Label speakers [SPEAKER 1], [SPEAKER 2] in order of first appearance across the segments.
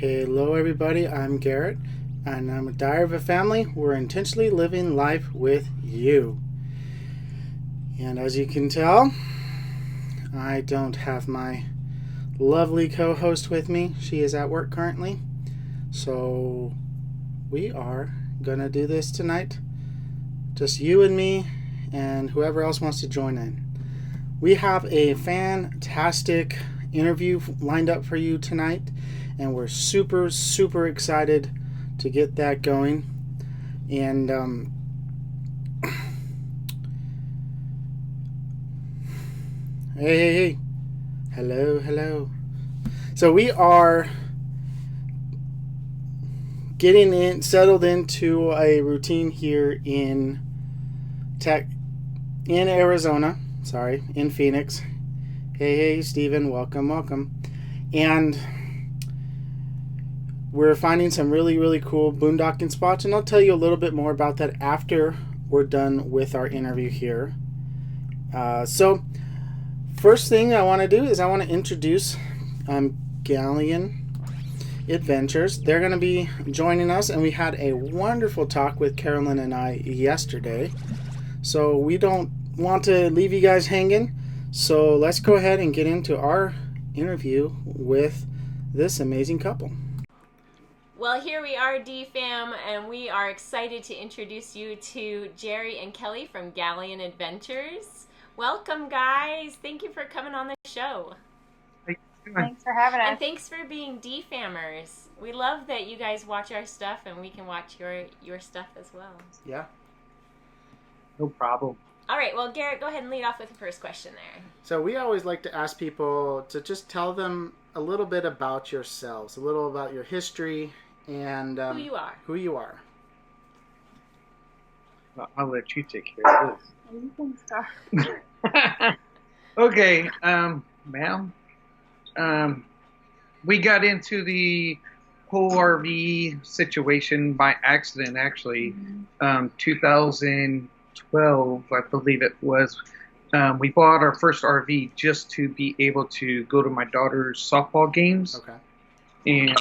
[SPEAKER 1] Hello, everybody. I'm Garrett, and I'm a Diary of a Family. We're intentionally living life with you. And as you can tell, I don't have my lovely co-host with me. She is at work currently. So we are going to do this tonight. Just you and me and whoever else wants to join in. We have a fantastic interview lined up for you tonight, and we're super excited to get that going. And hey, hello. So we are getting settled into a routine here in Arizona. Sorry, in Phoenix. Hey, Steven, welcome. And we're finding some really cool boondocking spots, and I'll tell you a little bit more about that after we're done with our interview here. So, first thing I want to do is I want to introduce Gallion Adventures. They're going to be joining us, and we had a wonderful talk with Carolyn and I yesterday. So we don't want to leave you guys hanging. So let's go ahead and get into our interview with this amazing couple.
[SPEAKER 2] Well, here we are, D-Fam, and we are excited to introduce you to Jerry and Kelly from Gallion Adventures. Welcome, guys. Thank you for coming on the show.
[SPEAKER 3] Thanks for having us.
[SPEAKER 2] And thanks for being D-Fammers. We love that you guys watch our stuff, and we can watch your stuff as well.
[SPEAKER 1] Yeah.
[SPEAKER 4] No problem.
[SPEAKER 2] All right, well, Garrett, go ahead and lead off with the first question there.
[SPEAKER 1] So we always like to ask people to just tell them a little bit about yourselves, a little about your history, and
[SPEAKER 2] who you are.
[SPEAKER 4] Well, I'll let you take care of this.
[SPEAKER 3] You can start.
[SPEAKER 4] Okay, ma'am. We got into the whole RV situation by accident, actually. 2012, I believe it was. We bought our first RV just to be able to go to my daughter's softball games.
[SPEAKER 1] Okay.
[SPEAKER 4] And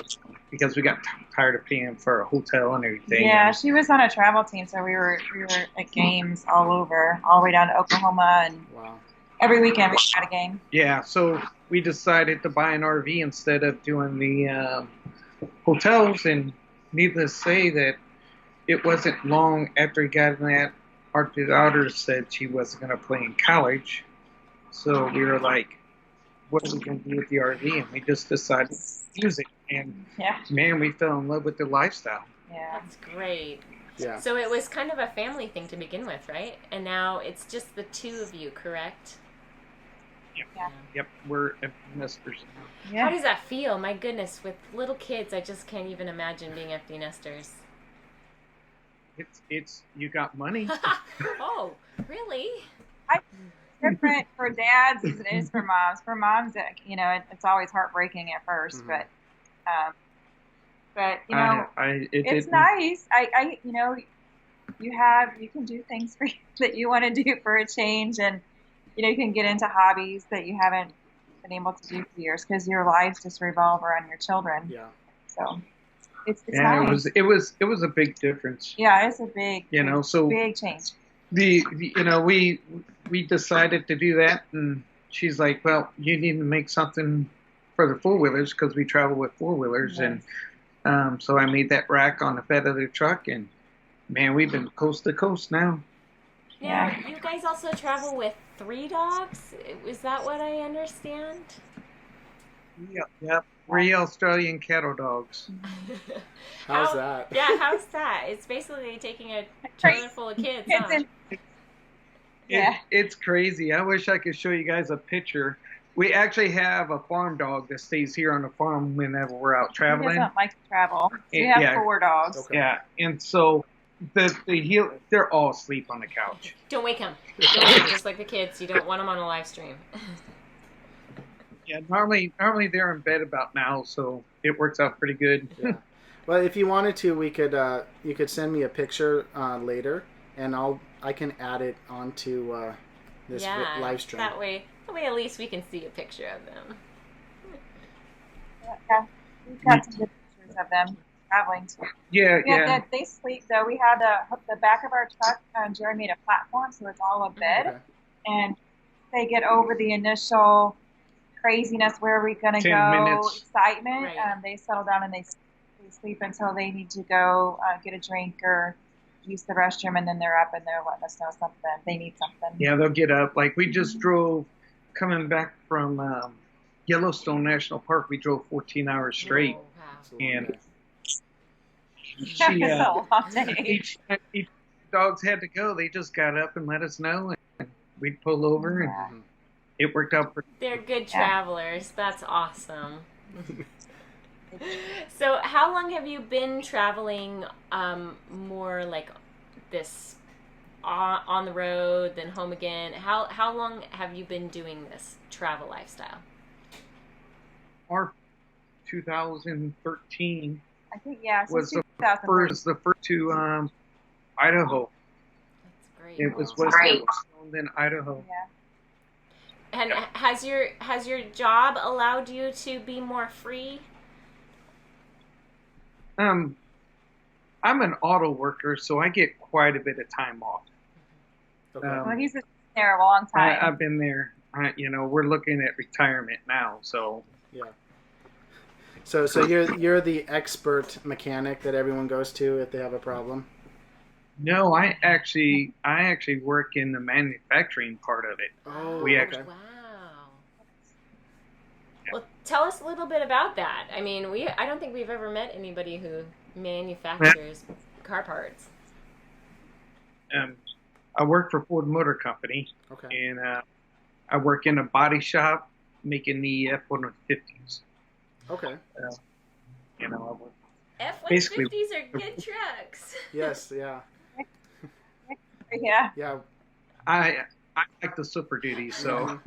[SPEAKER 4] because we got tired of paying for a hotel and everything.
[SPEAKER 3] Yeah, she was on a travel team, so we were at games all the way down to Oklahoma, and
[SPEAKER 1] wow.
[SPEAKER 3] Every weekend we had a game.
[SPEAKER 4] Yeah, so we decided to buy an RV instead of doing the hotels, and needless to say that it wasn't long after we got in that our daughter said she wasn't going to play in college, so we were like, what are we going to do with the RV? And we just decided to use it, and man, we fell in love with the lifestyle.
[SPEAKER 3] Yeah,
[SPEAKER 2] that's great.
[SPEAKER 1] Yeah.
[SPEAKER 2] So it was kind of a family thing to begin with, right? And now it's just the two of you, correct?
[SPEAKER 4] Yep, we're empty nesters now.
[SPEAKER 3] Yeah.
[SPEAKER 2] How does that feel? My goodness, with little kids, I just can't even imagine being empty nesters.
[SPEAKER 4] It's you got money.
[SPEAKER 2] Oh, really?
[SPEAKER 3] It's different for dads as it is for moms. For moms, it's always heartbreaking at first,
[SPEAKER 1] mm-hmm.
[SPEAKER 3] but it's nice. You can do things for you that you want to do for a change, and you can get into hobbies that you haven't been able to do for years because your lives just revolve around your children.
[SPEAKER 1] Yeah.
[SPEAKER 3] So it's nice.
[SPEAKER 4] It was a big difference.
[SPEAKER 3] Yeah, it's a big big change.
[SPEAKER 4] We decided to do that, and she's like, well, you need to make something for the four-wheelers because we travel with four-wheelers.
[SPEAKER 3] Yes.
[SPEAKER 4] And so I made that rack on the bed of the truck, and man, we've been coast to coast now.
[SPEAKER 2] Yeah. You guys also travel with 3 dogs? Is that what I understand?
[SPEAKER 4] Yep. 3 Australian cattle dogs.
[SPEAKER 1] How's that?
[SPEAKER 2] Yeah, how's that? It's basically taking a trailer full of kids, huh?
[SPEAKER 4] It's crazy. I wish I could show you guys a picture. We actually have a farm dog that stays here on the farm whenever we're out traveling.
[SPEAKER 3] He doesn't like to travel. We have 4 dogs.
[SPEAKER 1] Okay.
[SPEAKER 4] Yeah, and so they're all asleep on the couch.
[SPEAKER 2] Don't wake them. Just like the kids. You don't want them on a live stream.
[SPEAKER 4] Yeah, normally they're in bed about now, so it works out pretty good.
[SPEAKER 1] Yeah. Well, if you wanted to, we could you could send me a picture later, and I can add it onto this live stream.
[SPEAKER 2] That way at least we can see a picture of them.
[SPEAKER 3] Yeah, we've got some good pictures of them traveling to.
[SPEAKER 4] Yeah,
[SPEAKER 3] They sleep though. We had the back of our truck. Jerry made a platform, so it's all a bed,
[SPEAKER 1] Okay.
[SPEAKER 3] and they get over the initial craziness. Where are we going to
[SPEAKER 4] 10
[SPEAKER 3] go?
[SPEAKER 4] minutes.
[SPEAKER 3] Excitement.
[SPEAKER 2] Right.
[SPEAKER 3] They settle down and they sleep until they need to go get a drink or use the restroom, and then they're up and they're letting us know something. They need something.
[SPEAKER 4] Yeah, they'll get up. Like we just drove, coming back from Yellowstone National Park. We drove 14 hours straight,
[SPEAKER 2] Oh, wow.
[SPEAKER 1] That's a long
[SPEAKER 4] and
[SPEAKER 1] day.
[SPEAKER 3] It's
[SPEAKER 4] she,
[SPEAKER 3] a long day.
[SPEAKER 4] each dogs had to go. They just got up and let us know, and we'd pull over, and
[SPEAKER 1] Mhm.
[SPEAKER 4] it worked out pretty.
[SPEAKER 2] They're good travelers. That's awesome. So, how long have you been traveling more like this on the road, then home again? How long have you been doing this travel lifestyle?
[SPEAKER 4] Our 2013
[SPEAKER 3] I think
[SPEAKER 4] was
[SPEAKER 3] since
[SPEAKER 4] the
[SPEAKER 3] 2013.
[SPEAKER 4] first to Idaho.
[SPEAKER 2] That's great.
[SPEAKER 4] It was
[SPEAKER 1] Wow.
[SPEAKER 4] West Yellowstone, then Idaho.
[SPEAKER 3] Yeah.
[SPEAKER 2] And has your job allowed you to be more free?
[SPEAKER 4] I'm an auto worker, so I get quite a bit of time off.
[SPEAKER 1] Okay.
[SPEAKER 3] Well, he's been there a long time.
[SPEAKER 4] I've been there. We're looking at retirement now, so
[SPEAKER 1] Yeah. So you're the expert mechanic that everyone goes to if they have a problem.
[SPEAKER 4] no, I actually work in the manufacturing part of it.
[SPEAKER 1] Oh,
[SPEAKER 4] We
[SPEAKER 1] okay.
[SPEAKER 4] actually-
[SPEAKER 2] Wow. Well, tell us a little bit about that. I mean, I don't think we've ever met anybody who manufactures car parts.
[SPEAKER 4] I work for Ford Motor Company,
[SPEAKER 1] Okay.
[SPEAKER 4] and I work in a body shop making the F-150s.
[SPEAKER 1] Okay.
[SPEAKER 4] I work.
[SPEAKER 2] F-150s are good trucks.
[SPEAKER 1] Yes. Yeah.
[SPEAKER 3] Yeah.
[SPEAKER 1] Yeah.
[SPEAKER 4] I like the Super Duty, so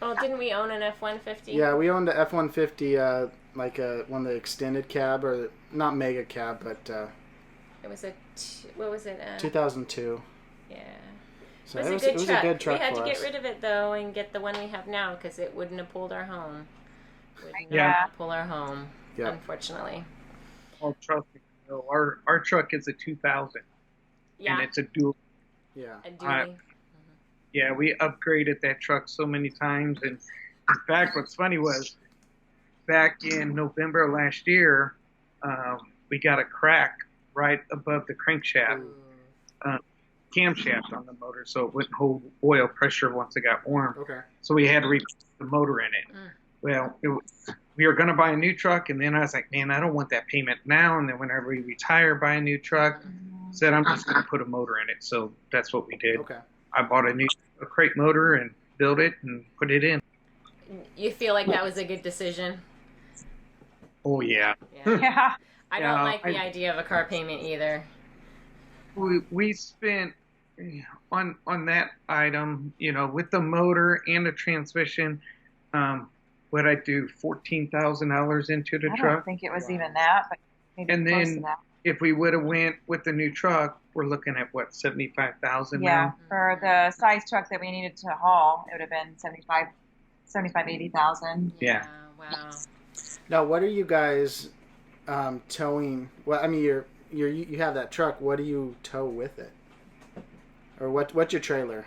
[SPEAKER 2] Oh, didn't we own an F-150?
[SPEAKER 1] Yeah. We owned the F-150, like one of the extended cab, or not mega cab, but
[SPEAKER 2] It was what was it?
[SPEAKER 1] 2002.
[SPEAKER 2] Yeah.
[SPEAKER 1] So
[SPEAKER 2] It was a good truck. We had
[SPEAKER 1] for
[SPEAKER 2] to
[SPEAKER 1] us.
[SPEAKER 2] get rid of it though and get the one we have now because it wouldn't have pulled our home. Would not
[SPEAKER 3] Yeah.
[SPEAKER 2] pull our home,
[SPEAKER 1] Yeah.
[SPEAKER 2] unfortunately.
[SPEAKER 4] oh, trust me, our truck is a 2000,
[SPEAKER 2] Yeah.
[SPEAKER 4] and it's a dual.
[SPEAKER 1] Yeah.
[SPEAKER 2] A dually.
[SPEAKER 4] Yeah, we upgraded that truck so many times, and in fact, what's funny was back in November last year, we got a crack right above the crankshaft.
[SPEAKER 2] Ooh.
[SPEAKER 4] Camshaft on the motor, so it wouldn't hold oil pressure once it got warm.
[SPEAKER 1] Okay.
[SPEAKER 4] So we had to replace the motor in it.
[SPEAKER 2] Mm.
[SPEAKER 4] Well, we were going to buy a new truck, and then I was like, man, I don't want that payment now. And then whenever we retire, buy a new truck, said I'm just going to put a motor in it. So that's what we did.
[SPEAKER 1] Okay.
[SPEAKER 4] I bought a crate motor and built it and put it in.
[SPEAKER 2] You feel like that was a good decision?
[SPEAKER 4] Oh yeah.
[SPEAKER 2] Yeah.
[SPEAKER 3] Yeah.
[SPEAKER 2] I don't
[SPEAKER 4] Yeah,
[SPEAKER 2] like the idea of a car payment either.
[SPEAKER 4] We spent on that item, with the motor and the transmission. What I do, $14,000 into the
[SPEAKER 3] I
[SPEAKER 4] truck.
[SPEAKER 3] don't think it was even that, but maybe
[SPEAKER 4] And
[SPEAKER 3] close
[SPEAKER 4] then
[SPEAKER 3] to that.
[SPEAKER 4] if we would have went with the new truck, we're looking at what, 75,000
[SPEAKER 3] Yeah,
[SPEAKER 4] now.
[SPEAKER 3] for the size truck that we needed to haul, it would have been 80,000.
[SPEAKER 4] Yeah.
[SPEAKER 2] Wow.
[SPEAKER 1] Now, what are you guys towing? Well, I mean, you have that truck. What do you tow with it? Or what's your trailer?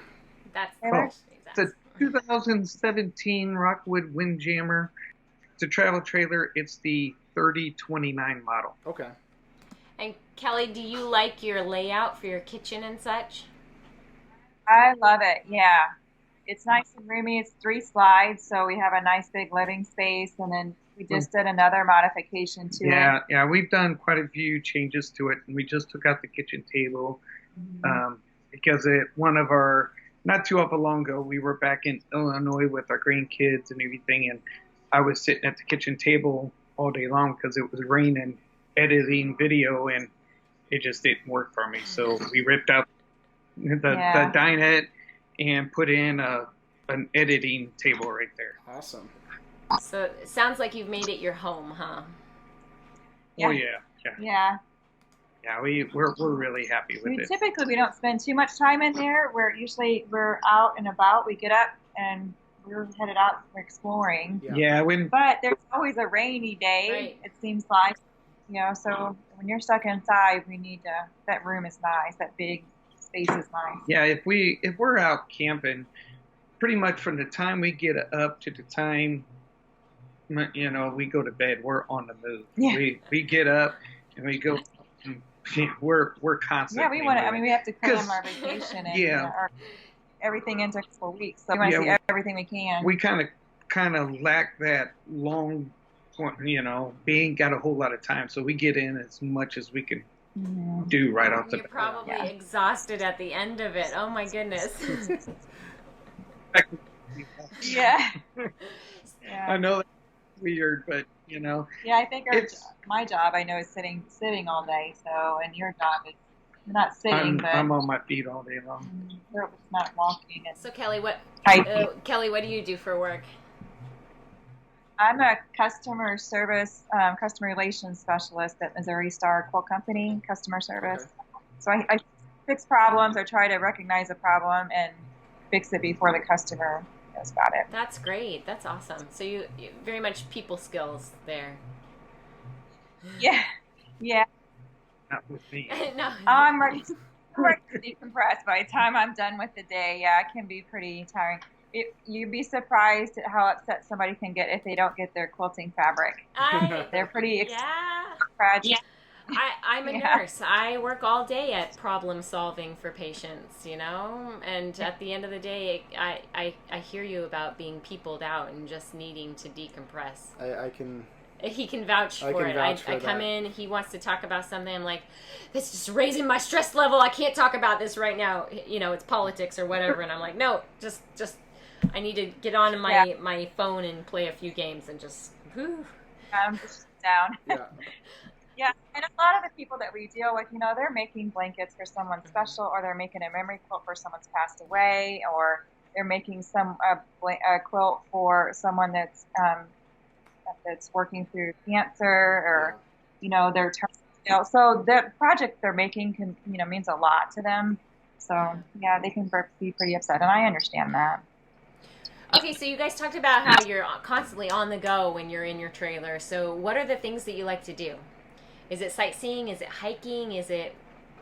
[SPEAKER 2] That's the
[SPEAKER 3] Oh,
[SPEAKER 2] question.
[SPEAKER 4] It's a 2017 Rockwood Windjammer. It's a travel trailer. It's the 3029 model.
[SPEAKER 1] Okay.
[SPEAKER 2] And Kelly, do you like your layout for your kitchen and such?
[SPEAKER 3] I love it. Yeah. It's nice and roomy. It's 3 slides, so we have a nice big living space, and then we just did another modification to it.
[SPEAKER 4] Yeah, we've done quite a few changes to it, and we just took out the kitchen table because not too long ago, we were back in Illinois with our grandkids and everything, and I was sitting at the kitchen table all day long because it was raining, editing video, and it just didn't work for me. So we ripped out the dinette and put in an editing table right there.
[SPEAKER 1] Awesome.
[SPEAKER 2] So it sounds like you've made it your home, huh?
[SPEAKER 3] Yeah.
[SPEAKER 4] Oh yeah.
[SPEAKER 3] Yeah.
[SPEAKER 4] Yeah, we're really happy with it.
[SPEAKER 3] Typically, we don't spend too much time in there. We're out and about. We get up and we're headed out for exploring.
[SPEAKER 1] Yeah.
[SPEAKER 4] Yeah,
[SPEAKER 3] But there's always a rainy day,
[SPEAKER 2] Right.
[SPEAKER 3] it seems like. So when you're stuck inside, we need to. That room is nice. That big space is nice.
[SPEAKER 4] Yeah, if we're out camping, pretty much from the time we get up to the time we go to bed, we're on the move.
[SPEAKER 3] Yeah.
[SPEAKER 4] We get up and we go. We're constantly.
[SPEAKER 3] Yeah, we want to. I mean, we have to cram
[SPEAKER 4] 'Cause-
[SPEAKER 3] our vacation and
[SPEAKER 4] Yeah.
[SPEAKER 3] everything into a couple weeks. So we want to see everything we can.
[SPEAKER 4] We kind of lack that long, we ain't got a whole lot of time, so we get in as much as we can do right off the
[SPEAKER 2] You're
[SPEAKER 4] bat.
[SPEAKER 2] probably exhausted at the end of it. Oh my goodness.
[SPEAKER 3] Yeah.
[SPEAKER 4] I know that's weird, but
[SPEAKER 3] Yeah, I think my job, I know, is sitting all day. So, and your job is not sitting,
[SPEAKER 4] I'm on my feet all day long.
[SPEAKER 3] It's not walking.
[SPEAKER 2] So Kelly, what do you do for work?
[SPEAKER 3] I'm a customer service, customer relations specialist at Missouri Star Quilt Company, customer service. Okay. So I fix problems or try to recognize a problem and fix it before the customer knows about it.
[SPEAKER 2] That's great. That's awesome. So you very much people skills there.
[SPEAKER 3] Yeah. Yeah.
[SPEAKER 4] Not with me.
[SPEAKER 2] No.
[SPEAKER 3] I'm ready to decompress. By the time I'm done with the day, yeah, it can be pretty tiring. You'd be surprised at how upset somebody can get if they don't get their quilting fabric. They're pretty fragile.
[SPEAKER 2] Yeah. I'm a nurse. I work all day at problem solving for patients, and at the end of the day, I hear you about being peopled out and just needing to decompress. He can vouch for it. I come in, he wants to talk about something. I'm like, this is raising my stress level. I can't talk about this right now. It's politics or whatever. And I'm like, no, just I need to get on my phone and play a few games and just, whew.
[SPEAKER 3] I'm just down.
[SPEAKER 1] Yeah.
[SPEAKER 3] Yeah, and a lot of the people that we deal with, they're making blankets for someone special, or they're making a memory quilt for someone's passed away, or they're making a quilt for someone that's working through cancer, or they're so the project they're making means a lot to them. So yeah, they can be pretty upset, and I understand that.
[SPEAKER 2] Okay, so you guys talked about how you're constantly on the go when you're in your trailer. So what are the things that you like to do? Is it sightseeing? Is it hiking?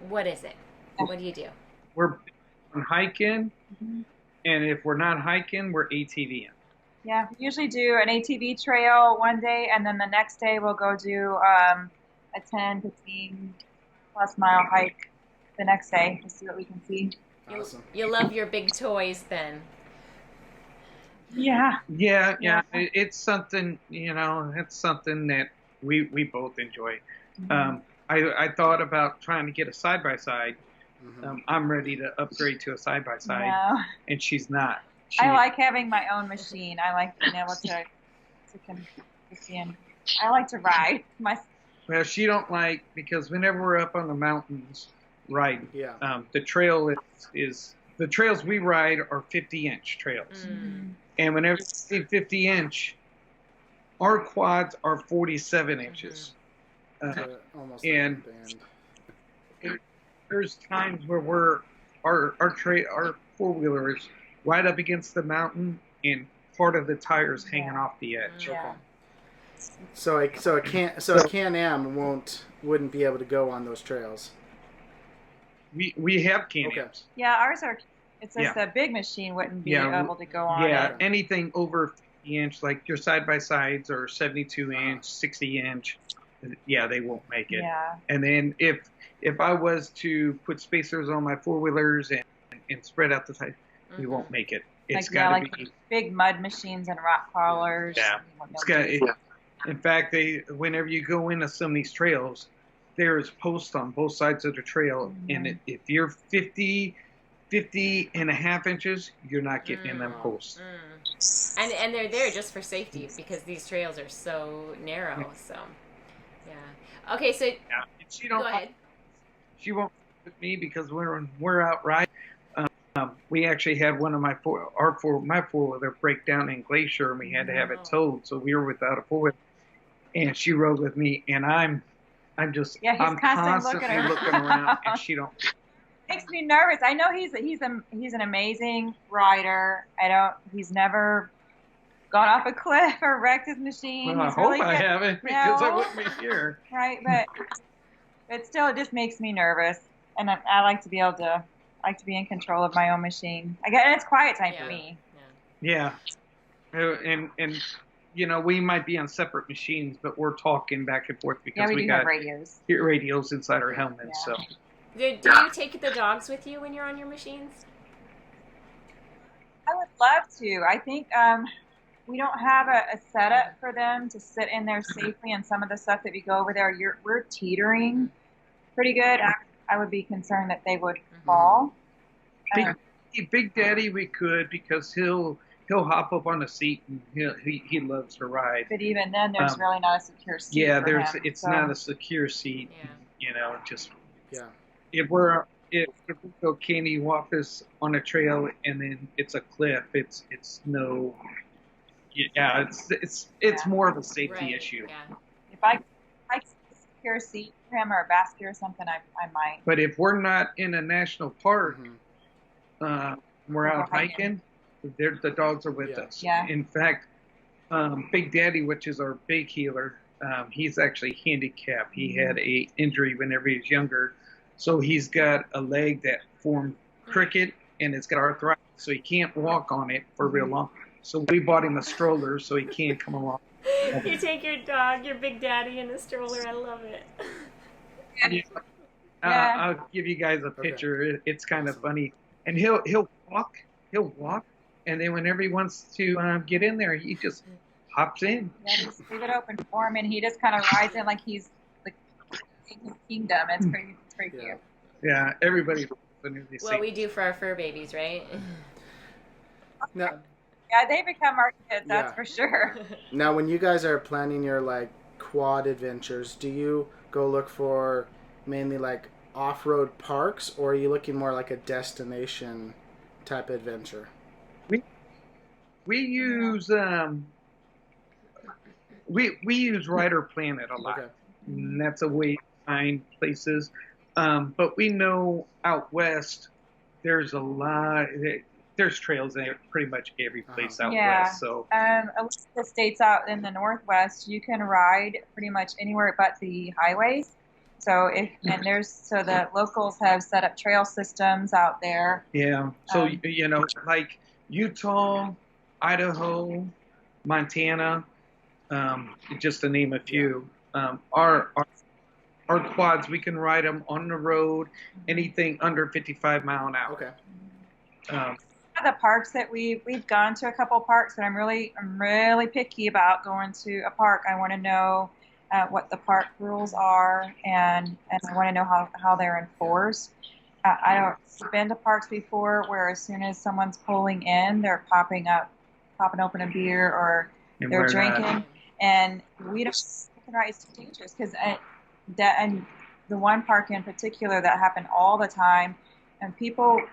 [SPEAKER 2] What is it? What do you do?
[SPEAKER 4] We're hiking, and if we're not hiking, we're ATVing.
[SPEAKER 3] Yeah, we usually do an ATV trail one day, and then the next day we'll go do a 10, 15 plus mile hike the next day to see what we can see.
[SPEAKER 1] Awesome.
[SPEAKER 2] You love your big toys then.
[SPEAKER 3] Yeah.
[SPEAKER 4] Yeah. It's something, it's something that we both enjoy. Mm-hmm. I thought about trying to get a side-by-side. Mm-hmm. I'm ready to upgrade to a side-by-side, and she's not.
[SPEAKER 3] I like having my own machine. I like being able to I like to ride.
[SPEAKER 4] Well, she don't like, because whenever we're up on the mountains riding, the trail is the trails we ride are 50-inch trails. Mm. And whenever you see 50-inch, our quads are 47 inches.
[SPEAKER 1] Almost
[SPEAKER 4] and there's times where our four-wheeler is right up against the mountain, and part of the tire's hanging off the edge.
[SPEAKER 1] Okay. So a Can-Am wouldn't be able to go on those trails.
[SPEAKER 4] We have Can-Ams.
[SPEAKER 1] Okay.
[SPEAKER 3] Yeah, ours are. It's just a big machine wouldn't be able to go on.
[SPEAKER 4] Yeah, anything over 50-inch, like your side-by-sides are 72-inch, 60-inch. Yeah, they won't make it.
[SPEAKER 3] Yeah.
[SPEAKER 4] And then if I was to put spacers on my four-wheelers and spread out the side, we won't make it. It's got to be
[SPEAKER 3] big mud machines and rock crawlers.
[SPEAKER 4] Yeah. In fact, whenever you go into some of these trails, there's posts on both sides of the trail, and if you're 50 and a half inches, you're not getting in them posts.
[SPEAKER 2] And they're there just for safety, because these trails are so narrow. So, yeah. Okay, so go ahead.
[SPEAKER 4] She won't with me because we're out riding. We actually had one of my four-wheeler break down in Glacier, and we had to have it towed, so we were without a four-wheeler. And she rode with me, and I'm constantly looking around, and she don't.
[SPEAKER 3] Makes me nervous. I know he's an amazing rider. He's never gone off a cliff or wrecked his machine.
[SPEAKER 4] Well, I
[SPEAKER 3] He's
[SPEAKER 4] hope
[SPEAKER 3] really
[SPEAKER 4] I
[SPEAKER 3] good.
[SPEAKER 4] haven't, because I
[SPEAKER 3] No.
[SPEAKER 4] wouldn't be here.
[SPEAKER 3] Right, but still, it just makes me nervous, and I like to be able to be in control of my own machine. And it's quiet time for me.
[SPEAKER 4] Yeah. And we might be on separate machines, but we're talking back and forth because
[SPEAKER 3] we
[SPEAKER 4] got
[SPEAKER 3] have radios.
[SPEAKER 4] Radios inside our helmets.
[SPEAKER 3] Yeah.
[SPEAKER 4] So.
[SPEAKER 2] Do you take the dogs with you when you're on your machines?
[SPEAKER 3] I would love to. I think we don't have a setup for them to sit in there safely, and some of the stuff that we go over there, we're teetering pretty good. I would be concerned that they would fall.
[SPEAKER 4] Big Daddy, we could, because he'll hop up on the seat, and he loves to ride.
[SPEAKER 3] But even then, there's really not a secure seat.
[SPEAKER 4] Yeah,
[SPEAKER 3] for him,
[SPEAKER 4] it's not a secure seat.
[SPEAKER 2] Yeah.
[SPEAKER 4] Just
[SPEAKER 1] Yeah.
[SPEAKER 4] if we go candy waffles on a trail and then it's a cliff, it's no. Yeah, it's more of a safety issue.
[SPEAKER 2] Yeah.
[SPEAKER 3] If I secure a seat for him or a basket or something, I might.
[SPEAKER 4] But if we're not in a national park, we're out hiking, the dogs are with us.
[SPEAKER 3] Yeah.
[SPEAKER 4] In fact, Big Daddy, which is our big healer, he's actually handicapped. He had a injury whenever he was younger, so he's got a leg that formed cricket, and it's got arthritis, so he can't walk on it for real long. So we bought him a stroller so he can't come along.
[SPEAKER 2] You take your dog, your Big Daddy, in a stroller. I love it.
[SPEAKER 4] I'll give you guys a picture. Okay. It's kind of funny. And he'll walk, and then whenever he wants to get in there, he just hops in.
[SPEAKER 3] Yeah, just leave it open for him, and he just kind of rides in like he's in his kingdom. It's pretty cute.
[SPEAKER 4] Yeah, everybody.
[SPEAKER 2] Well, we do for our fur babies, right?
[SPEAKER 1] Now,
[SPEAKER 3] yeah, they become our kids. That's for sure.
[SPEAKER 1] Now, when you guys are planning your quad adventures, do you go look for mainly off-road parks, or are you looking more like a destination type adventure?
[SPEAKER 4] We use we use Rider Planet a lot. Okay. And that's a way to find places. But we know out west there's a lot. There's trails there pretty much every place out west. So
[SPEAKER 3] at least the states out in the Northwest, you can ride pretty much anywhere but the highways. So the locals have set up trail systems out there.
[SPEAKER 4] Yeah. So like Utah, Idaho, Montana, just to name a few. Our quads, we can ride them on the road, anything under 55 mile an hour.
[SPEAKER 1] Okay.
[SPEAKER 3] The parks that we've gone to a couple parks, but I'm really picky about going to a park. I want to know what the park rules are, and I want to know how they're enforced. I've been to parks before where as soon as someone's pulling in, they're popping open a beer or they're drinking, and we don't. It's dangerous because and the one park in particular that happened all the time. And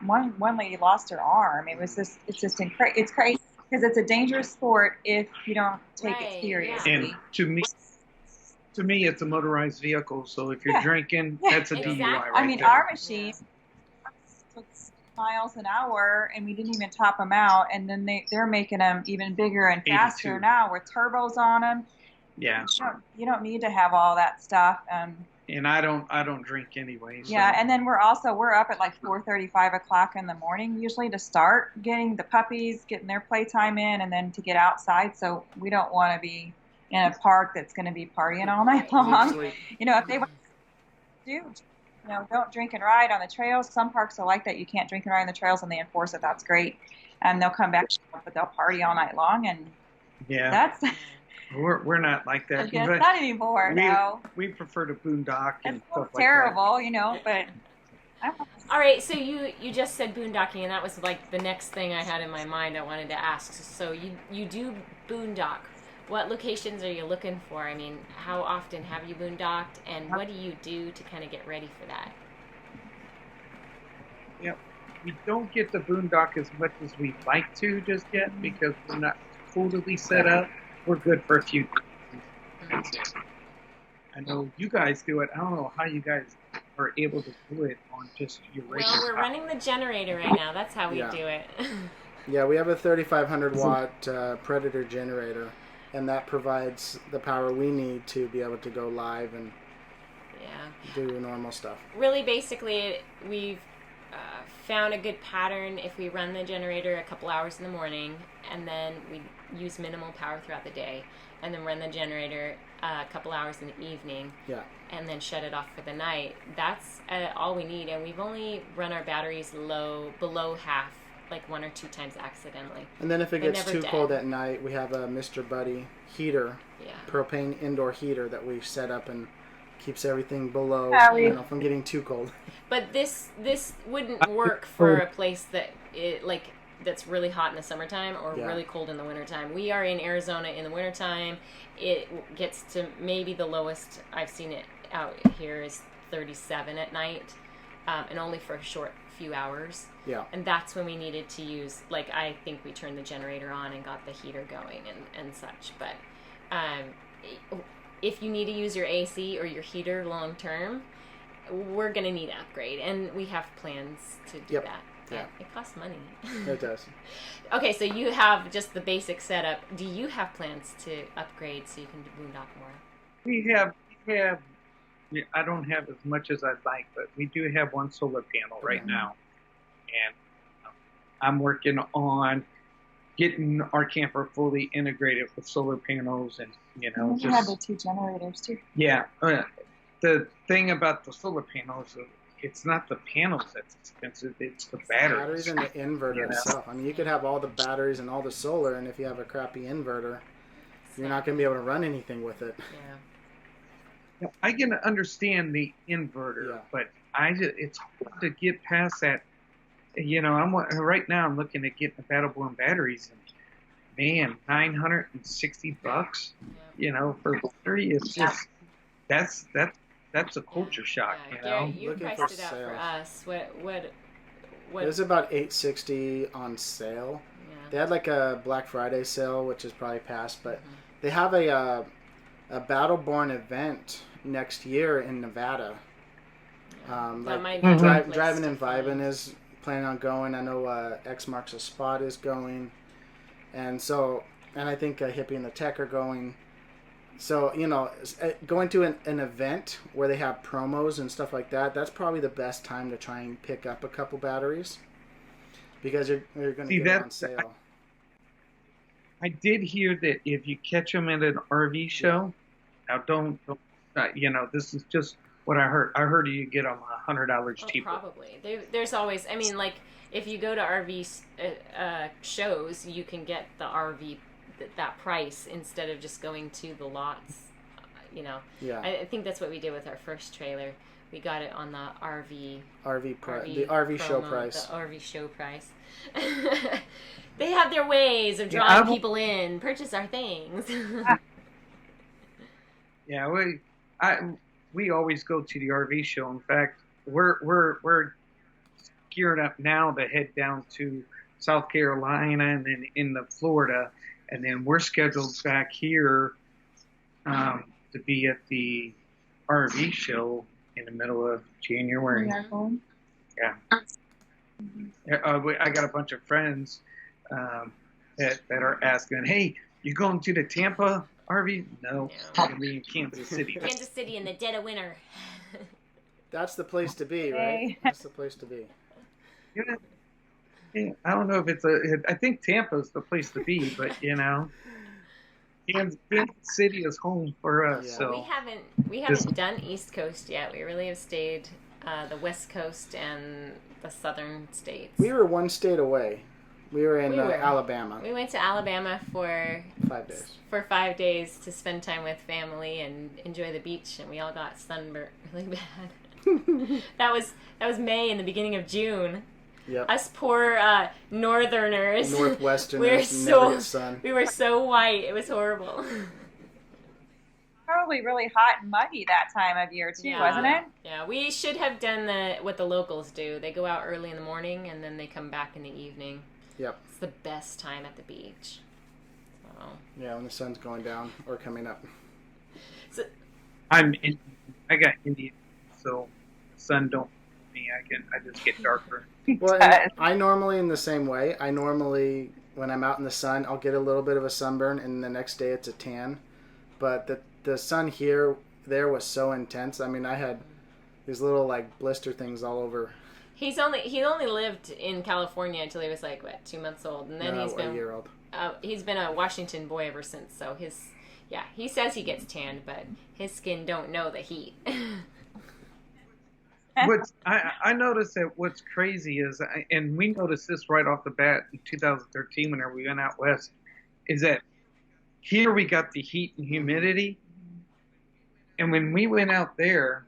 [SPEAKER 3] one lady lost her arm. It's just it's crazy because it's a dangerous sport if you don't take it seriously.
[SPEAKER 4] And to me, it's a motorized vehicle. So if you're drinking, that's a DUI. Right.
[SPEAKER 3] I mean, our machine took miles an hour, and we didn't even top them out. And then they're making them even bigger and faster 82. Now with turbos on them.
[SPEAKER 4] Yeah.
[SPEAKER 3] You don't need to have all that stuff.
[SPEAKER 4] And I don't drink anyway. So.
[SPEAKER 3] Yeah, and then we're up at 4:30, 5 o'clock in the morning usually to start getting the puppies, getting their playtime in, and then to get outside. So we don't want to be in a park that's going to be partying all night long. If they want to don't drink and ride on the trails. Some parks are like that. You can't drink and ride on the trails, and they enforce it. That's great. And they'll come back, but they'll party all night long, and that's...
[SPEAKER 4] We're not like that.
[SPEAKER 3] Not anymore. No.
[SPEAKER 4] We prefer to boondock and stuff
[SPEAKER 3] terrible, but.
[SPEAKER 2] All right, so you just said boondocking, and that was the next thing I had in my mind. I wanted to ask. So you do boondock. What locations are you looking for? I mean, how often have you boondocked, and what do you do to kind of get ready for that?
[SPEAKER 4] Yeah, we don't get to boondock as much as we'd like to just yet because we're not totally set up. We're good for a few days. I know you guys do it. I don't know how you guys are able to do it on just your regular.
[SPEAKER 2] Well, we're running the generator right now. That's how we do it.
[SPEAKER 1] Yeah, we have a 3,500 watt Predator generator, and that provides the power we need to be able to go live and do normal stuff.
[SPEAKER 2] Really, basically, we've found a good pattern if we run the generator a couple hours in the morning, and then we use minimal power throughout the day, and then run the generator a couple hours in the evening, and then shut it off for the night. That's all we need, and we've only run our batteries below half, like 1 or 2 times accidentally.
[SPEAKER 1] And then if it gets too cold at night, we have a Mr. Buddy heater, propane indoor heater that we set up and keeps everything below, from getting too cold.
[SPEAKER 2] But this wouldn't work for a place that's really hot in the summertime or really cold in the wintertime. We are in Arizona in the wintertime. It gets to maybe the lowest I've seen it out here is 37 at night, and only for a short few hours.
[SPEAKER 1] Yeah.
[SPEAKER 2] And that's when we needed to use, I think we turned the generator on and got the heater going and such. But if you need to use your AC or your heater long term, we're going to need an upgrade, and we have plans to do that. Yeah. It costs money.
[SPEAKER 1] It does.
[SPEAKER 2] Okay, so you have just the basic setup. Do you have plans to upgrade so you can boondock more?
[SPEAKER 4] We have. I don't have as much as I'd like, but we do have one solar panel right now, and I'm working on getting our camper fully integrated with solar panels, and
[SPEAKER 3] you have the 2 generators too.
[SPEAKER 4] Yeah, the thing about the solar panels, it's not the panels that's expensive; it's the batteries.
[SPEAKER 1] The batteries and the inverter itself. I mean, you could have all the batteries and all the solar, and if you have a crappy inverter, you're not going to be able to run anything with it.
[SPEAKER 2] Yeah.
[SPEAKER 4] I can understand the inverter, but it's hard to get past that. Right now I'm looking at getting the battle-born batteries, and man, $960, for a battery. It's just that's a culture shock.
[SPEAKER 2] You priced it out for us. What?
[SPEAKER 1] It was about $860 on sale. Yeah. They had like a Black Friday sale, which is probably past, but they have a Battleborn event next year in Nevada. Driving and Vibing is planning on going. I know X Marks a Spot is going, and I think Hippie and the Tech are going. So going to an event where they have promos and stuff like that, that's probably the best time to try and pick up a couple batteries, because you're going to get them on sale.
[SPEAKER 4] I did hear that if you catch them at an RV show, now don't this is just what I heard. I heard you get them $100 cheaper.
[SPEAKER 2] Probably. There's always, if you go to RV shows, you can get the RV that price instead of just going to the lots.
[SPEAKER 1] Yeah.
[SPEAKER 2] I think that's what we did with our first trailer. We got it on the RV
[SPEAKER 1] show price.
[SPEAKER 2] The RV show price. They have their ways of drawing people in. Purchase our things.
[SPEAKER 4] Yeah, we always go to the RV show. In fact, we're gearing up now to head down to South Carolina and then into Florida, and then we're scheduled back here to be at the RV show in the middle of January. Yeah. I got a bunch of friends that are asking, "Hey, you going to the Tampa RV?" No, I'm going to be in Kansas City.
[SPEAKER 2] Kansas City in the dead of winter.
[SPEAKER 1] That's the place to be, right? That's the place to be.
[SPEAKER 4] Yeah, I don't know if I think Tampa's the place to be, but Kansas City is home for us. Yeah. So
[SPEAKER 2] we haven't done East Coast yet. We really have stayed the West Coast and the southern states.
[SPEAKER 1] We were one state away. We were in Alabama.
[SPEAKER 2] We went to Alabama for
[SPEAKER 1] 5 days.
[SPEAKER 2] For 5 days to spend time with family and enjoy the beach, and we all got sunburnt really bad. That was May and the beginning of June.
[SPEAKER 1] Yep.
[SPEAKER 2] Us poor northerners.
[SPEAKER 1] Northwesterners never get sun.
[SPEAKER 2] We were so white. It was horrible.
[SPEAKER 3] Probably really hot and muggy that time of year too, wasn't it?
[SPEAKER 2] Yeah, we should have done what the locals do. They go out early in the morning and then they come back in the evening.
[SPEAKER 1] Yep.
[SPEAKER 2] It's the best time at the beach. So.
[SPEAKER 1] Yeah, when the sun's going down or coming up.
[SPEAKER 4] I got Indian, so the sun don't me. I just get darker.
[SPEAKER 1] Well, and I normally in the same way. I normally, when I'm out in the sun, I'll get a little bit of a sunburn, and the next day it's a tan. But the sun there was so intense. I mean, I had these little like blister things all over.
[SPEAKER 2] He only lived in California until he was like 2 months old, and then he's been
[SPEAKER 1] a year old.
[SPEAKER 2] He's been a Washington boy ever since. So he says he gets tanned, but his skin don't know the heat.
[SPEAKER 4] I noticed that what's crazy is, and we noticed this right off the bat in 2013 whenever we went out west, is that here we got the heat and humidity, and when we went out there,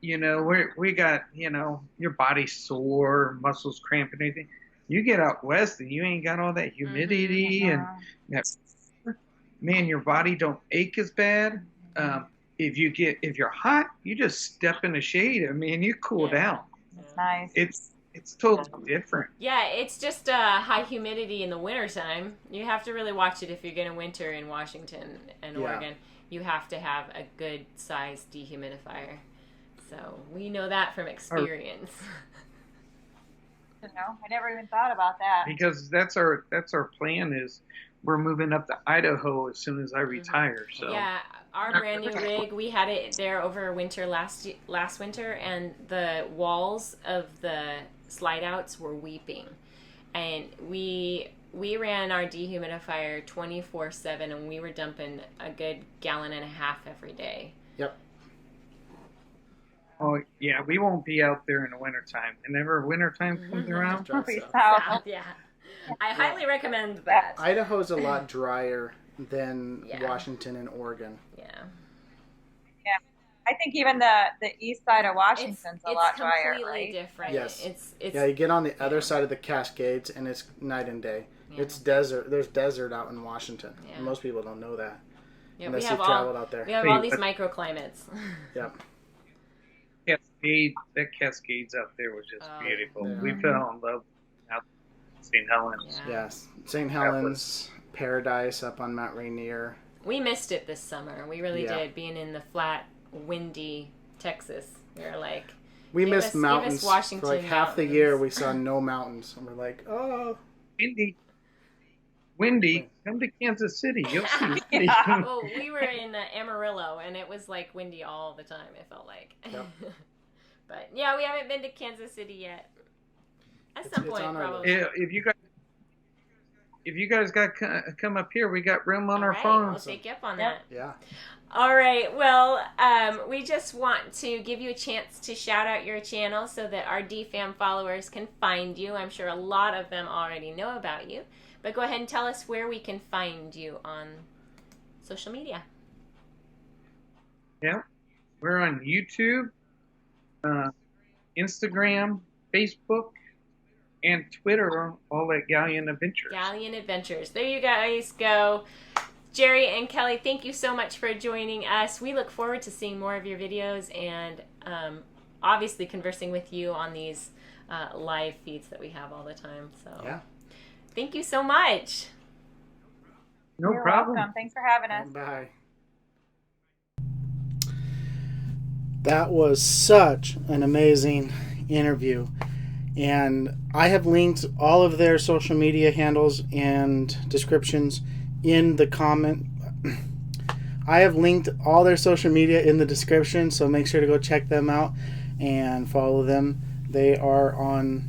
[SPEAKER 4] you know, we got, you know, your body's sore, muscles cramping, anything. You get out west and you ain't got all that humidity and that, man, your body don't ache as bad. If you're hot, you just step in the shade. I mean, you cool down.
[SPEAKER 3] It's nice.
[SPEAKER 4] It's totally different.
[SPEAKER 2] Yeah, it's just high humidity in the wintertime. You have to really watch it if you're going to winter in Washington and Oregon. You have to have a good sized dehumidifier. So we know that from experience.
[SPEAKER 3] You know, I never even thought about that.
[SPEAKER 4] Because that's our plan is we're moving up to Idaho as soon as I retire. So
[SPEAKER 2] yeah, our brand new rig, we had it there over winter last winter, and the walls of the slide outs were weeping, and we ran our dehumidifier 24/7, and we were dumping a good 1.5 gallons every day.
[SPEAKER 1] Yep.
[SPEAKER 4] Oh, yeah, we won't be out there in the wintertime. Whenever wintertime comes around.
[SPEAKER 2] Yeah. I highly recommend that.
[SPEAKER 1] Idaho's a lot drier than Washington and Oregon.
[SPEAKER 2] Yeah.
[SPEAKER 3] Yeah. I think even the east side of Washington's a lot drier.
[SPEAKER 2] It's completely
[SPEAKER 3] right?
[SPEAKER 2] different.
[SPEAKER 1] Yes.
[SPEAKER 2] It's
[SPEAKER 1] you get on the other side of the Cascades, and it's night and day. Yeah. It's desert. There's desert out in Washington. Yeah. Most people don't know that.
[SPEAKER 2] Yeah,
[SPEAKER 1] unless you've traveled out there.
[SPEAKER 2] We have all these microclimates.
[SPEAKER 1] Yep.
[SPEAKER 4] That Cascades out there was just beautiful.
[SPEAKER 1] Yeah.
[SPEAKER 4] We fell in love out in St. Helens.
[SPEAKER 1] Yeah. Yes. St. Helens, Paradise up on Mount Rainier.
[SPEAKER 2] We missed it this summer. We really did. Being in the flat, windy Texas. We were like...
[SPEAKER 1] We missed mountains. For like half the year we saw no mountains. And we're like, oh.
[SPEAKER 4] Windy. Come to Kansas City. You'll see.
[SPEAKER 2] Well, we were in Amarillo, and it was like windy all the time, it felt like. Yep. But yeah, we haven't been to Kansas City yet. At some point, probably.
[SPEAKER 4] Yeah, if you guys got come up here, we got room on our phones.
[SPEAKER 2] We'll take you up on that.
[SPEAKER 1] Yeah.
[SPEAKER 2] All right. Well, we just want to give you a chance to shout out your channel so that our DFAM followers can find you. I'm sure a lot of them already know about you. But go ahead and tell us where we can find you on social media.
[SPEAKER 4] Yeah. We're on YouTube, Instagram, Facebook, and Twitter, all at Gallion Adventures.
[SPEAKER 2] Gallion Adventures. There you guys go. Jerry and Kelly, thank you so much for joining us. We look forward to seeing more of your videos and obviously conversing with you on these live feeds that we have all the time. So
[SPEAKER 1] yeah.
[SPEAKER 2] Thank you so much.
[SPEAKER 4] No
[SPEAKER 3] You're
[SPEAKER 4] problem.
[SPEAKER 3] Welcome. Thanks for having us.
[SPEAKER 1] Bye. That was such an amazing interview. And I have linked all of their social media handles and descriptions in the comment. I have linked all their social media in the description, so make sure to go check them out and follow them. They are on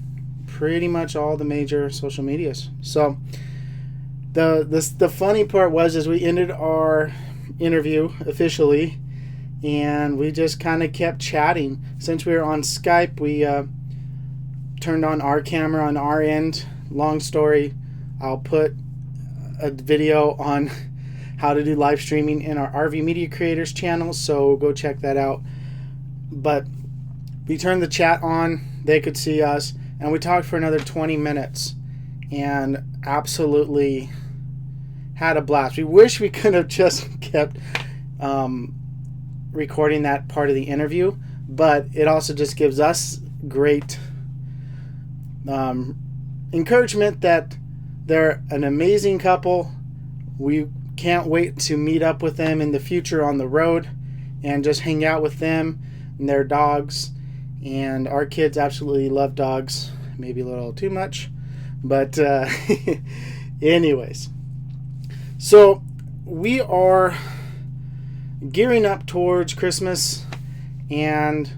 [SPEAKER 1] pretty much all the major social medias. So the funny part was is we ended our interview officially, and we just kind of kept chatting. Since we were on Skype, we turned on our camera on our end. Long story, I'll put a video on how to do live streaming in our RV Media Creators channel, so go check that out. But we turned the chat on, they could see us, and we talked for another 20 minutes and absolutely had a blast. We wish we could have just kept recording that part of the interview, but it also just gives us great encouragement that they're an amazing couple. We can't wait to meet up with them in the future on the road and just hang out with them and their dogs And our kids absolutely love dogs, maybe a little too much. But anyways, so we are gearing up towards Christmas, and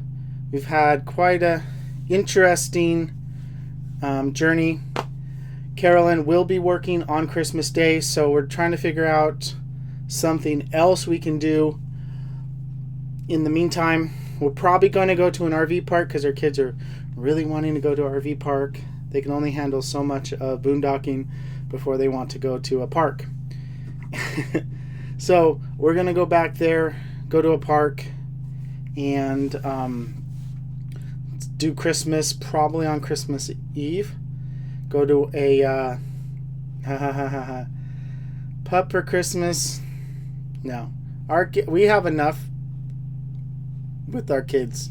[SPEAKER 1] we've had quite a interesting journey. Carolyn will be working on Christmas Day, so we're trying to figure out something else we can do. In the meantime, we're probably going to go to an RV park because our kids are really wanting to go to an RV park. They can only handle so much of boondocking before they want to go to a park. So we're going to go back there, go to a park, and do Christmas probably on Christmas Eve. Go to a pup for Christmas. No, we have enough with our kids.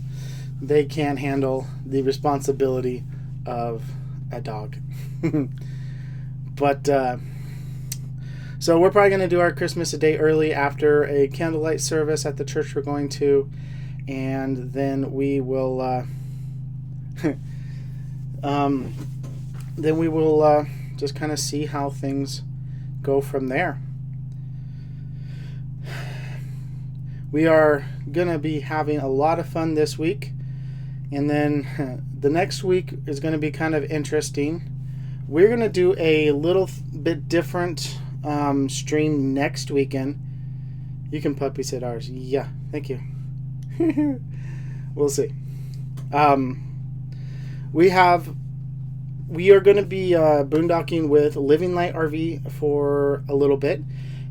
[SPEAKER 1] They can't handle the responsibility of a dog. But so we're probably going to do our Christmas a day early after a candlelight service at the church we're going to, and then we will just kind of see how things go from there. We are going to be having a lot of fun this week, and then the next week is going to be kind of interesting. We're going to do a little bit different stream next weekend. You can puppy sit ours. Yeah, thank you. We'll see. We are going to be boondocking with Living Light RV for a little bit,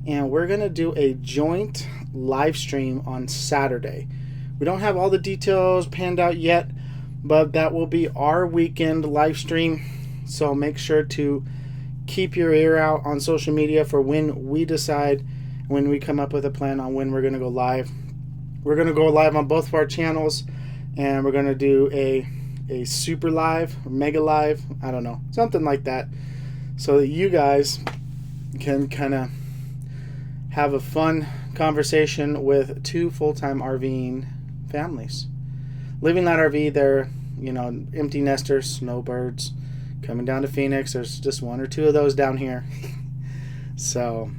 [SPEAKER 1] and we're going to do a joint live stream on Saturday. We don't have all the details panned out yet, but that will be our weekend live stream. So make sure to keep your ear out on social media for when we decide, when we come up with a plan on when we're going to go live. We're going to go live on both of our channels, and we're going to do a super live or mega live, I don't know, something like that, so that you guys can kind of have a fun conversation with two full-time RVing families. Living Light RV, they're, empty nesters, snowbirds, coming down to Phoenix. There's just one or two of those down here. So,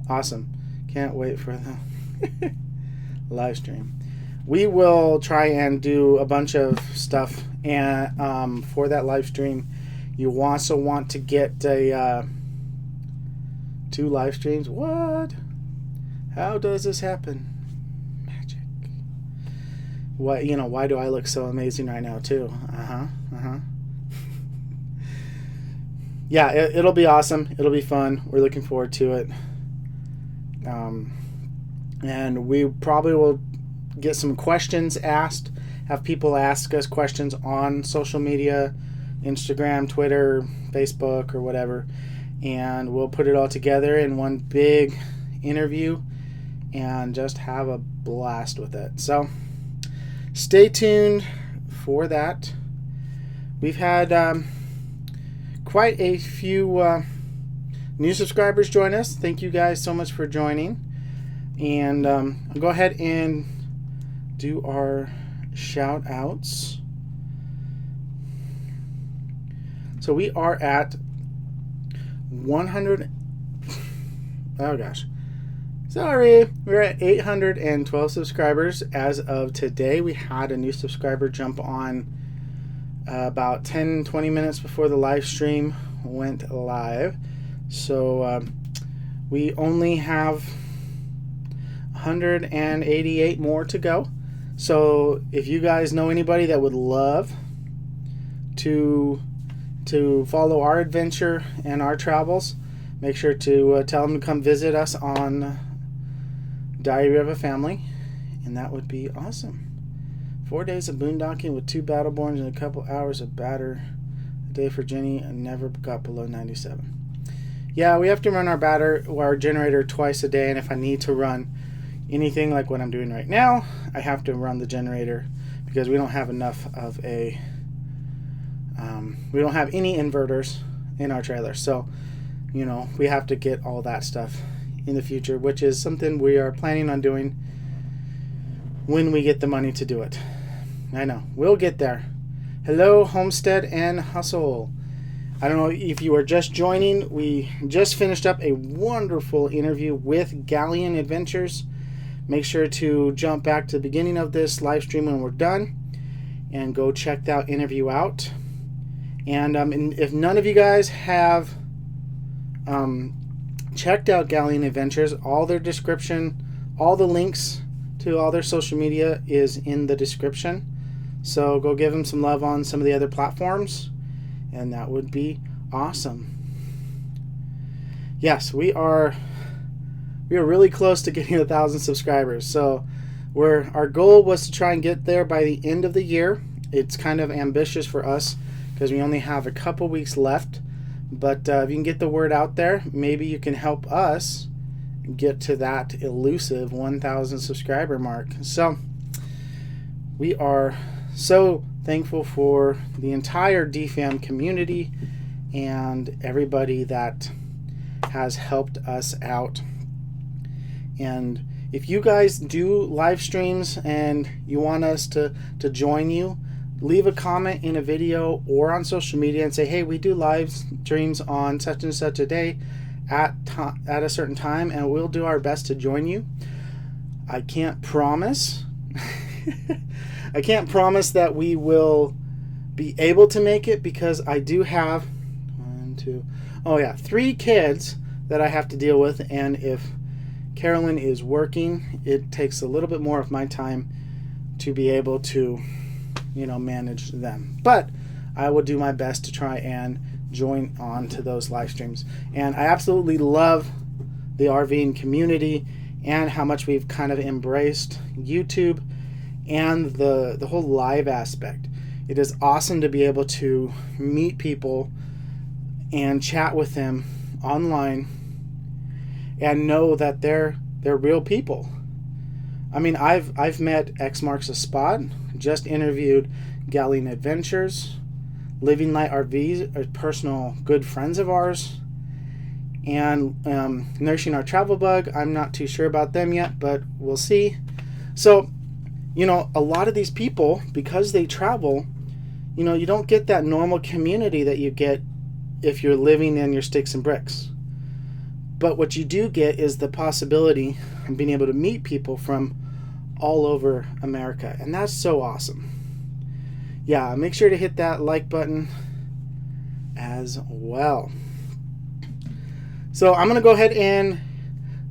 [SPEAKER 1] awesome. Can't wait for the live stream. We will try and do a bunch of stuff, and for that live stream, you also want to get a 2 live streams. What? How does this happen? Magic. What? Why do I look so amazing right now too? Yeah, it'll be awesome. It'll be fun. We're looking forward to it. And we probably will get some questions asked. Have people ask us questions on social media, Instagram, Twitter, Facebook, or whatever. And we'll put it all together in one big interview and just have a blast with it. So stay tuned for that. We've had quite a few new subscribers join us. Thank you guys so much for joining. And I'll go ahead and do our shout outs. So we are at 100. Oh gosh. Sorry. We're at 812 subscribers as of today. We had a new subscriber jump on about 10-20 minutes before the live stream went live. So we only have 188 more to go. So if you guys know anybody that would love to follow our adventure and our travels, make sure to tell them to come visit us on Diary of a Family, and that would be awesome. 4 days of boondocking with 2 Battleborns and a couple hours of batter a day for Jenny, and never got below 97. Yeah, we have to run our generator twice a day, and if I need to run anything like what I'm doing right now, I have to run the generator because we don't have enough of a we don't have any inverters in our trailer. So, we have to get all that stuff in the future, which is something we are planning on doing when we get the money to do it. I know, we'll get there. Hello, Homestead and Hustle. I don't know if you are just joining. We just finished up a wonderful interview with Gallion Adventures. Make sure to jump back to the beginning of this live stream when we're done and go check that interview out. And if none of you guys have checked out Gallion Adventures, all their description, all the links to all their social media is in the description. So go give them some love on some of the other platforms, and that would be awesome. Yes, we are really close to getting 1,000 subscribers. So our goal was to try and get there by the end of the year. It's kind of ambitious for us because we only have a couple weeks left. But if you can get the word out there, maybe you can help us get to that elusive 1,000 subscriber mark. So we are so thankful for the entire DFAM community and everybody that has helped us out. And if you guys do live streams and you want us to join you, leave a comment in a video or on social media and say, hey, we do live streams on such and such a day at a certain time, and we'll do our best to join you. I can't promise I can't promise that we will be able to make it, because I do have 3 kids that I have to deal with, and if Carolyn is working, it takes a little bit more of my time to be able to manage them. But I will do my best to try and join on to those live streams. And I absolutely love the RVing community and how much we've kind of embraced YouTube and the whole live aspect. It is awesome to be able to meet people and chat with them online and know that they're real people. I mean, I've met X Marks a Spot, just interviewed Gallion Adventures, Living Light RVs are personal good friends of ours, and Nourishing Our Travel Bug, I'm not too sure about them yet, but we'll see. So, a lot of these people, because they travel, you don't get that normal community that you get if you're living in your sticks and bricks. But what you do get is the possibility of being able to meet people from all over America, and that's so awesome. Yeah, make sure to hit that like button as well. So I'm gonna go ahead and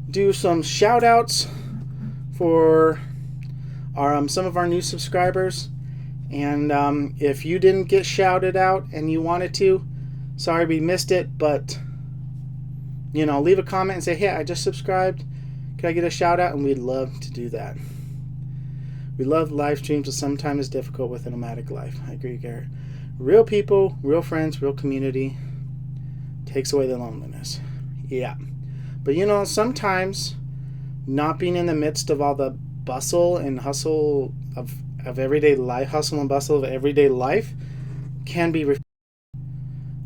[SPEAKER 1] do some shout outs for some of our new subscribers, and if you didn't get shouted out and you wanted to, sorry we missed it, but leave a comment and say, hey, I just subscribed, can I get a shout out? And we'd love to do that. We love live streams, but sometimes it's difficult with a nomadic life. I agree, Garrett. Real people, real friends, real community takes away the loneliness. Yeah. But sometimes not being in the midst of all the bustle and hustle of everyday life, hustle and bustle of everyday life can be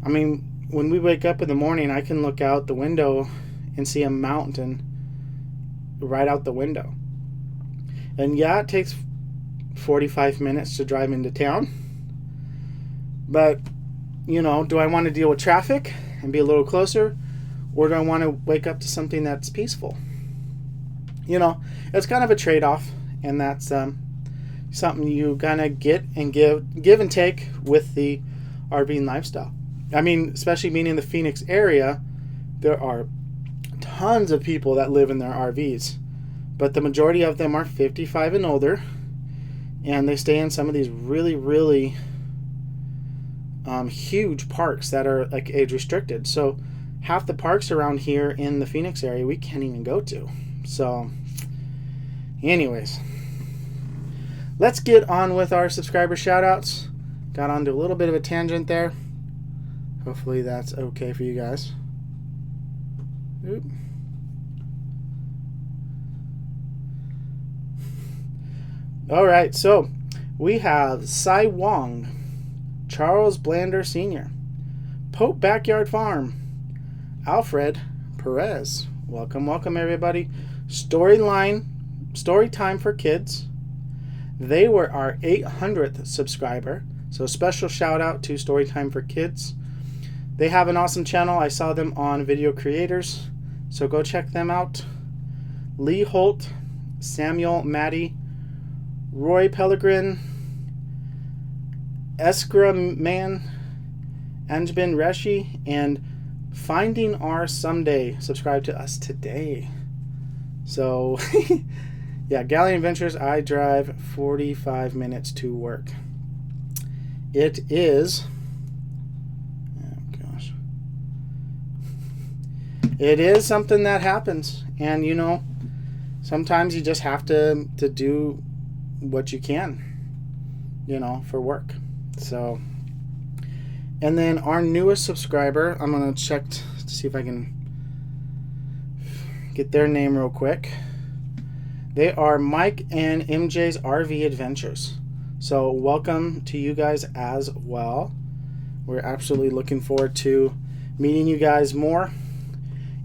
[SPEAKER 1] I mean, when we wake up in the morning, I can look out the window and see a mountain right out the window. And yeah, it takes 45 minutes to drive into town. But, do I want to deal with traffic and be a little closer? Or do I want to wake up to something that's peaceful? It's kind of a trade-off. And that's something you kind of get and give and take with the RVing lifestyle. I mean, especially being in the Phoenix area, there are tons of people that live in their RVs. But the majority of them are 55 and older, and they stay in some of these really, really huge parks that are like age restricted. So half the parks around here in the Phoenix area we can't even go to. So anyways, let's get on with our subscriber shout outs. Got onto a little bit of a tangent there. Hopefully that's okay for you guys. Oop. All right, so we have Sai Wong, Charles Blander Sr., Pope Backyard Farm, Alfred Perez. Welcome, welcome everybody. Story time for kids. They were our 800th subscriber. So special shout out to Storytime for Kids. They have an awesome channel. I saw them on Video Creators, so go check them out. Lee Holt, Samuel Maddie, Roy Pellegrin, Eskra Man, Anjbin Reshi, and Finding Our Someday. Subscribe to us today. So, yeah, Gallion Adventures, I drive 45 minutes to work. It is... It is something that happens, and you know, sometimes you just have to do what you can, you know, for work. So, and then our newest subscriber, I'm gonna check to see if I can get their name real quick. They are Mike and MJ's RV Adventures. So welcome to you guys as well. We're absolutely looking forward to meeting you guys more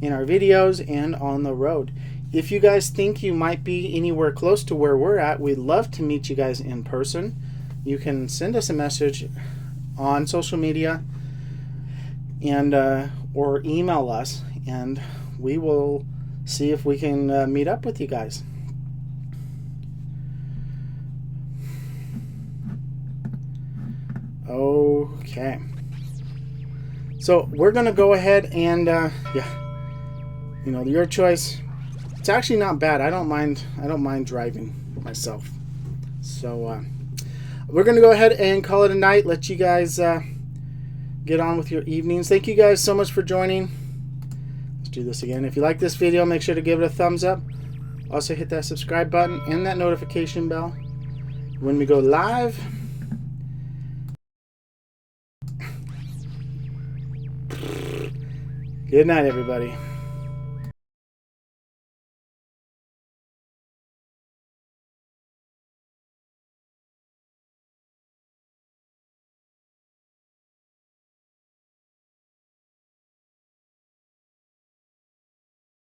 [SPEAKER 1] in our videos and on the road. If you guys think you might be anywhere close to where we're at, we'd love to meet you guys in person. You can send us a message on social media and or email us, and we will see if we can meet up with you guys. Okay, so we're gonna go ahead and yeah, you know, your choice. It's actually not bad. I don't mind driving myself. So we're gonna go ahead and call it a night. Let you guys get on with your evenings. Thank you guys so much for joining. Let's do this again. If you like this video, make sure to give it a thumbs up. Also hit that subscribe button and that notification bell when we go live. Good night, everybody.